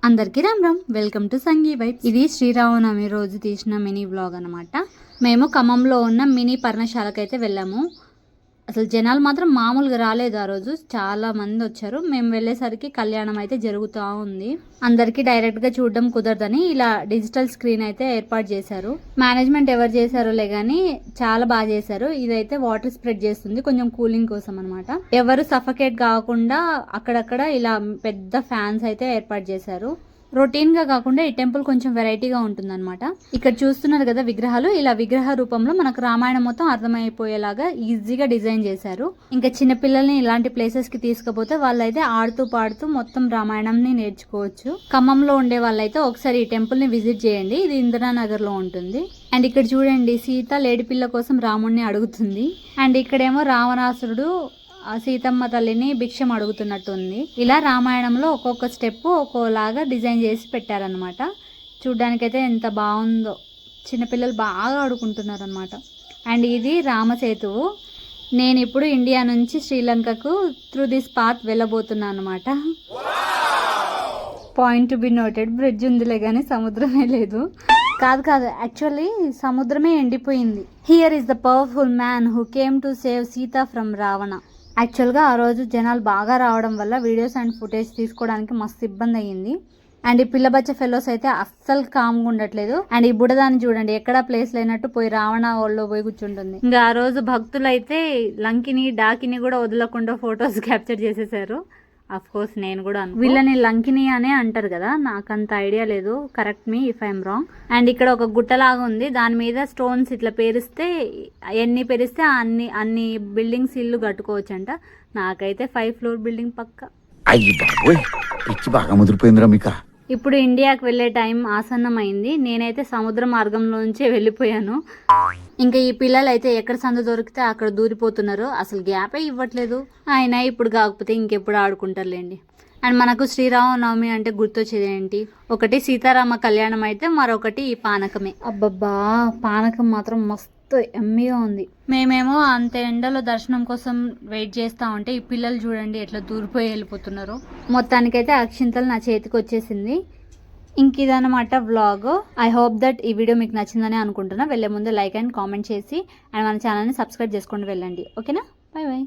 అందరికీ Ram Ram, welcome to Sangi vibes. ఇది శ్రీరామనవమి రోజు తీసిన మినీ వ్లాగ్ అనమాట. మేము ఖమ్మంలో ఉన్న మినీ పర్ణశాలకు అయితే వెళ్ళాము. అసలు జనాలు మాత్రం మామూలుగా రాలేదు. ఆ రోజు చాలా మంది వచ్చారు. మేము వెళ్ళేసరికి కళ్యాణం అయితే జరుగుతూ ఉంది. అందరికీ డైరెక్ట్గా చూడడం కుదరదని ఇలా డిజిటల్ స్క్రీన్ అయితే ఏర్పాటు చేశారు. మేనేజ్మెంట్ ఎవరు చేశారోలే కానీ చాలా బాగా చేశారు. ఇదైతే వాటర్ స్ప్రెడ్ చేస్తుంది కొంచెం కూలింగ్ కోసం అనమాట. ఎవరు సఫకేట్ కాకుండా అక్కడక్కడ ఇలా పెద్ద ఫ్యాన్స్ అయితే ఏర్పాటు చేశారు. రొటీన్ గా కాకుండా ఈ టెంపుల్ కొంచెం వెరైటీగా ఉంటుందన్నమాట. ఇక్కడ చూస్తున్నారు కదా విగ్రహాలు, ఇలా విగ్రహ రూపంలో మనకు రామాయణం మొత్తం అర్థమైపోయేలాగా ఈజీగా డిజైన్ చేశారు. ఇంకా చిన్నపిల్లల్ని ఇలాంటి ప్లేసెస్ కి తీసుకుపోతే వాళ్ళైతే ఆడుతూ పాడుతూ మొత్తం రామాయణంని నేర్చుకోవచ్చు. ఖమ్మంలో ఉండే వాళ్ళైతే ఒకసారి ఈ టెంపుల్ ని విజిట్ చేయండి. ఇది ఇందిరానగర్ లో ఉంటుంది. అండ్ ఇక్కడ చూడండి, సీత లేడిపిల్ల కోసం రాముడిని అడుగుతుంది. అండ్ ఇక్కడేమో రావణాసురుడు సీతమ్మ తల్లిని భిక్షం అడుగుతున్నట్టు ఉంది. ఇలా రామాయణంలో ఒక్కొక్క స్టెప్ ఒక్కోలాగా డిజైన్ చేసి పెట్టారనమాట. చూడ్డానికైతే ఎంత బాగుందో. చిన్నపిల్లలు బాగా ఆడుకుంటున్నారు అనమాట. అండ్ ఇది రామసేతువు. నేను ఇప్పుడు ఇండియా నుంచి శ్రీలంకకు త్రూ దిస్ పాత్ వెళ్ళబోతున్నాను అనమాట. Point to be noted, bridge ఉందిలే కానీ సముద్రమే లేదు. కాదు, యాక్చువల్లీ సముద్రమే ఎండిపోయింది. Here is the powerful man who came to save Sita from Ravana. యాక్చువల్గా ఆ రోజు జనాలు బాగా రావడం వల్ల వీడియోస్ అండ్ ఫుటేజ్ తీసుకోవడానికి మస్తు ఇబ్బంది అయ్యింది. అండ్ ఈ పిల్లబచ్చ ఫెలోస్ అయితే అస్సలు కామ్గా ఉండట్లేదు. అండ్ ఈ బుడదాన్ని చూడండి, ఎక్కడా ప్లేస్ లేనట్టు పోయి రావణ వాళ్ళు పోయి కూర్చుంటుంది. ఇంకా ఆ రోజు భక్తులు అయితే లంకిని డాకిని కూడా వదలకుండా ఫొటోస్ క్యాప్చర్ చేసేసారు. అఫ్ కోర్స్ నేను కూడా వీళ్ళని లంకిని అనే అంటారు కదా, నాకంత ఐడియా లేదు, correct me if I'm wrong. And ఇక్కడ ఒక గుట్టలాగా ఉంది, దాని మీద స్టోన్స్ ఇట్లా పేరిస్తే ఎన్ని పేరిస్తే అన్ని బిల్డింగ్స్ ఇల్లు కట్టుకోవచ్చు అంట. నాకైతే 5 floor బిల్డింగ్ పక్క. బాగా ముదిరిపోయిందిరా మీకా. ఇప్పుడు ఇండియాకి వెళ్ళే టైం ఆసన్నమైంది. నేనైతే సముద్ర మార్గంలోంచే వెళ్ళిపోయాను. ఇంకా ఈ పిల్లలు అయితే ఎక్కడ సందు దొరికితే అక్కడ దూరిపోతున్నారు. అసలు గ్యాపే ఇవ్వట్లేదు. అయినా ఇప్పుడు కాకపోతే ఇంకెప్పుడు ఆడుకుంటారులేండి. అండ్ మనకు శ్రీరామనవమి అంటే గుర్తొచ్చేది ఏంటి? ఒకటి సీతారామ కళ్యాణం అయితే మరొకటి ఈ పానకమే. అబ్బబ్బా, పానకం మాత్రం మస్తు ఎమ్మీగా ఉంది. మేమేమో అంత ఎండలో దర్శనం కోసం వెయిట్ చేస్తా ఉంటే ఈ పిల్లలు చూడండి ఎట్లా దూరిపోయి వెళ్ళిపోతున్నారు. మొత్తానికైతే అక్షింతలు నా చేతికి వచ్చేసింది. ఇంక ఇదన్నమాట వ్లాగ్. ఐ హోప్ దట్ ఈ వీడియో మీకు నచ్చిందని అనుకుంటున్నా. వెళ్ళే ముందు లైక్ అండ్ కామెంట్ చేసి అండ్ మన ఛానల్ని సబ్స్క్రైబ్ చేసుకొని వెళ్ళండి. ఓకేనా? By by.